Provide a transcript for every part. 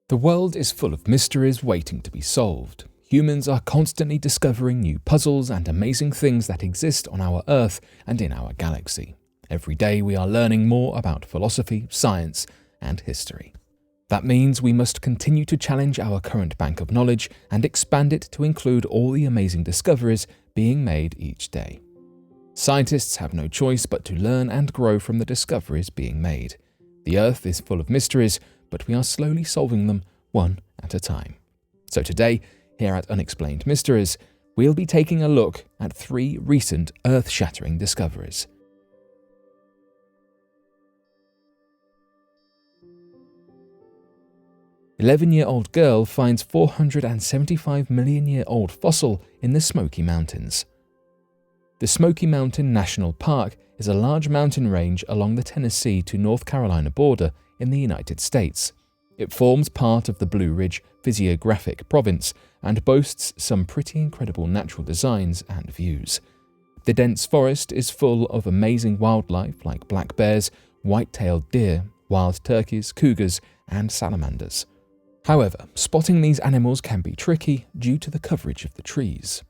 The world is full of mysteries waiting to be solved. Humans are constantly discovering new puzzles and amazing things that exist on our Earth and in our galaxy. Every day we are learning more about philosophy, science, and history. That means we must continue to challenge our current bank of knowledge and expand it to include all the amazing discoveries being made each day. Scientists have no choice but to learn and grow from the discoveries being made. The Earth is full of mysteries, but we are slowly solving them one at a time. So today, here at Unexplained Mysteries, we'll be taking a look at 3 recent earth-shattering discoveries. "11-year-old girl finds 475-million-year-old fossil in the Smoky Mountains." The Smoky Mountain National Park is a large mountain range along the Tennessee to North Carolina border in the United States. It forms part of the Blue Ridge Physiographic Province and boasts some pretty incredible natural designs and views. The dense forest is full of amazing wildlife like black bears, white-tailed deer, wild turkeys, cougars, and salamanders. However, spotting these animals can be tricky due to the coverage of the trees.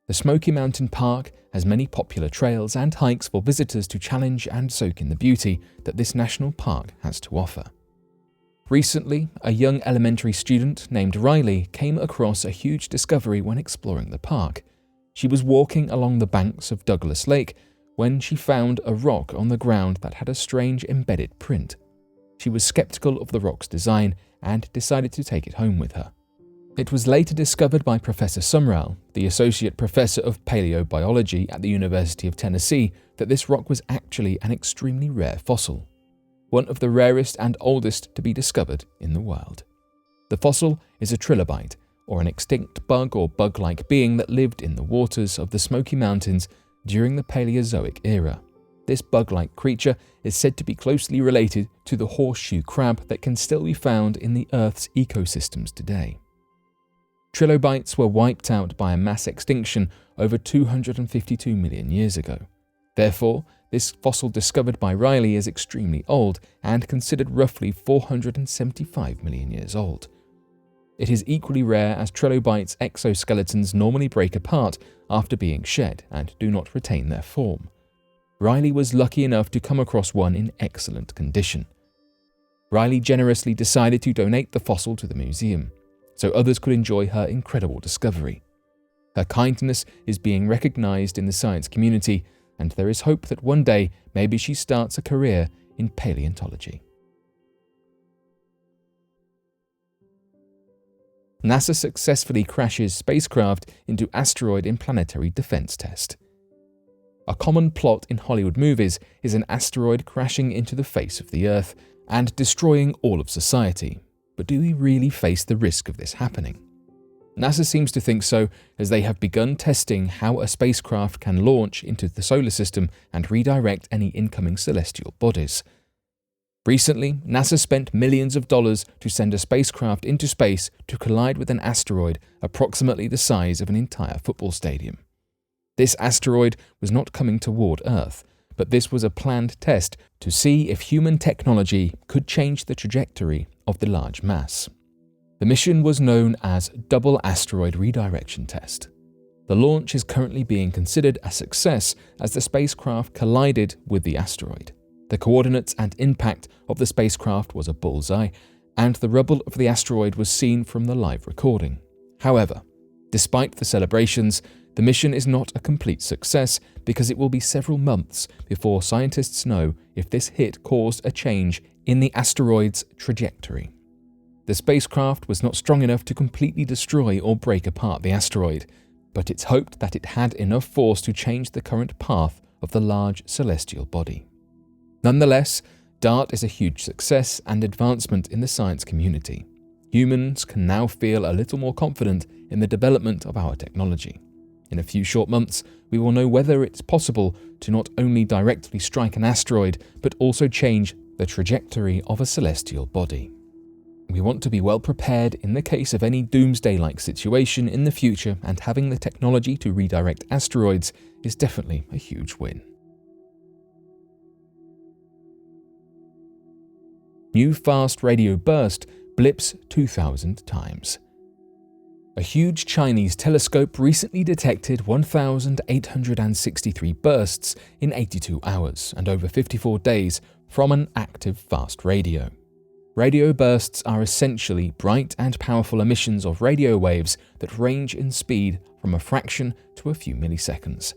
The Smoky Mountain Park has many popular trails and hikes for visitors to challenge and soak in the beauty that this national park has to offer. Recently, a young elementary student named Riley came across a huge discovery when exploring the park. She was walking along the banks of Douglas Lake when she found a rock on the ground that had a strange embedded print. She was skeptical of the rock's design and decided to take it home with her. It was later discovered by Professor Sumrall, the Associate Professor of Paleobiology at the University of Tennessee, that this rock was actually an extremely rare fossil, one of the rarest and oldest to be discovered in the world. The fossil is a trilobite, or an extinct bug or bug-like being that lived in the waters of the Smoky Mountains during the Paleozoic era. This bug-like creature is said to be closely related to the horseshoe crab that can still be found in the Earth's ecosystems today. Trilobites were wiped out by a mass extinction over 252 million years ago. Therefore, this fossil discovered by Riley is extremely old and considered roughly 475 million years old. It is equally rare as trilobites' exoskeletons normally break apart after being shed and do not retain their form. Riley was lucky enough to come across one in excellent condition. Riley generously decided to donate the fossil to the museum, so others could enjoy her incredible discovery. Her kindness is being recognized in the science community, and there is hope that one day maybe she starts a career in paleontology. NASA successfully crashes spacecraft into asteroid in planetary defense test. A common plot in Hollywood movies is an asteroid crashing into the face of the Earth and destroying all of society. But do we really face the risk of this happening? NASA seems to think so, as they have begun testing how a spacecraft can launch into the solar system and redirect any incoming celestial bodies. Recently, NASA spent millions of dollars to send a spacecraft into space to collide with an asteroid approximately the size of an entire football stadium. This asteroid was not coming toward Earth, but this was a planned test to see if human technology could change the trajectory of the large mass. The mission was known as Double Asteroid Redirection Test. The launch is currently being considered a success as the spacecraft collided with the asteroid. The coordinates and impact of the spacecraft was a bullseye, and the rubble of the asteroid was seen from the live recording. However, despite the celebrations, the mission is not a complete success because it will be several months before scientists know if this hit caused a change in the asteroid's trajectory. The spacecraft was not strong enough to completely destroy or break apart the asteroid, but it's hoped that it had enough force to change the current path of the large celestial body. Nonetheless, DART is a huge success and advancement in the science community. Humans can now feel a little more confident in the development of our technology. In a few short months, we will know whether it's possible to not only directly strike an asteroid, but also change the trajectory of a celestial body. We want to be well prepared in the case of any doomsday-like situation in the future, and having the technology to redirect asteroids is definitely a huge win. New fast radio burst blips 2,000 times. A huge Chinese telescope recently detected 1,863 bursts in 82 hours and over 54 days from an active fast radio. Radio bursts are essentially bright and powerful emissions of radio waves that range in speed from a fraction to a few milliseconds.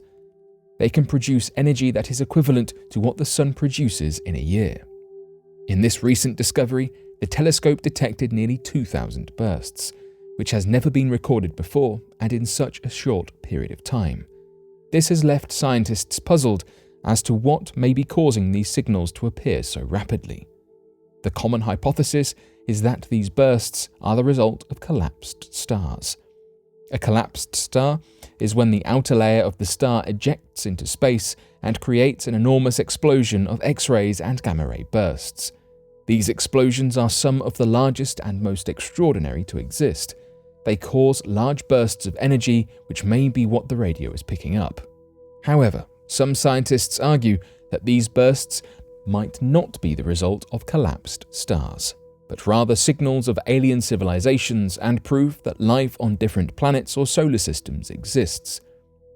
They can produce energy that is equivalent to what the sun produces in a year. In this recent discovery, the telescope detected nearly 2,000 bursts, which has never been recorded before and in such a short period of time. This has left scientists puzzled as to what may be causing these signals to appear so rapidly. The common hypothesis is that these bursts are the result of collapsed stars. A collapsed star is when the outer layer of the star ejects into space and creates an enormous explosion of X-rays and gamma-ray bursts. These explosions are some of the largest and most extraordinary to exist. They cause large bursts of energy, which may be what the radio is picking up. However, some scientists argue that these bursts might not be the result of collapsed stars, but rather signals of alien civilizations and proof that life on different planets or solar systems exists.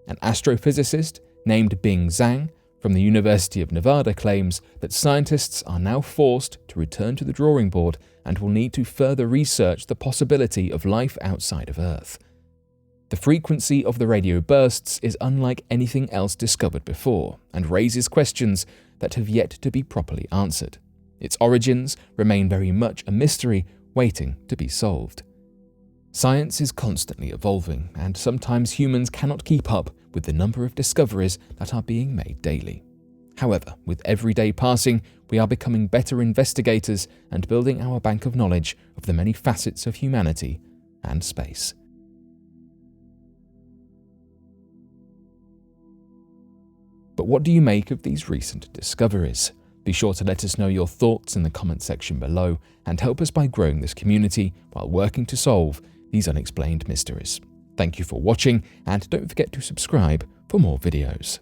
An astrophysicist named Bing Zhang from the University of Nevada claims that scientists are now forced to return to the drawing board and will need to further research the possibility of life outside of Earth. The frequency of the radio bursts is unlike anything else discovered before and raises questions that have yet to be properly answered. Its origins remain very much a mystery waiting to be solved. Science is constantly evolving, and sometimes humans cannot keep up with the number of discoveries that are being made daily. However, with every day passing, we are becoming better investigators and building our bank of knowledge of the many facets of humanity and space. But what do you make of these recent discoveries? Be sure to let us know your thoughts in the comment section below and help us by growing this community while working to solve these unexplained mysteries. Thank you for watching, and don't forget to subscribe for more videos.